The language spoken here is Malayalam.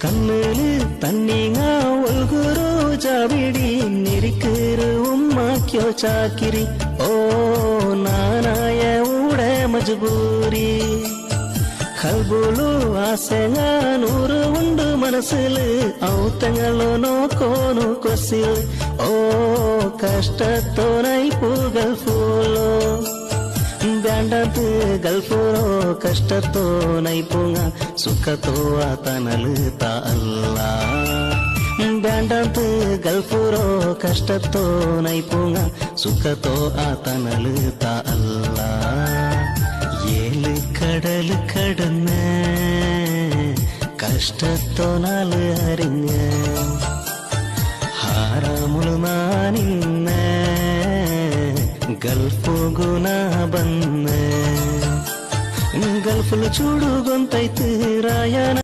കണ്ണില് തന്നിങ്ങ ഒഴുകുറു ചാവിടി നിരിക്കറ് ഉമ്മാക്കോ ചാക്കിരി ഓ നാനായ ഊടെ മജ്ബൂരി കൽബുലു ആസെങ്ങ നൂറ് ഉണ്ട് മനസ്സില് ഔത്തങ്ങളോ നോക്കോനു കൊസിൽ ഓ കഷ്ടത്തോനായി പൂകൾ ഫൂലോ ಬ್ಯಾಂಡಂತ ಗಲ್ಫುರೋ ಕಷ್ಟತೋ ನೈಪುಂಗ ಸುಖತೋ ಆತನಲುತ ಅಲ್ಲ ಬ್ಯಾಂಡಂತ ಗಲ್ಫುರೋ ಕಷ್ಟತೋ ನೈಪುಂಗ ಸುಖತೋ ಆತನಲುತ ಅಲ್ಲ ಏಳು ಕಡಲು ಕಡನ್ನ കഷ്ടത്തോ നാല് അറിഞ്ഞ ഹാരാമുളു നാനിന്ന ಗಲ್ಫು ಗುಣ ಬಂದ ಗಲ್ಫುಲು ಚೂಡು ಗೊಂತೈತು ರಾಯನ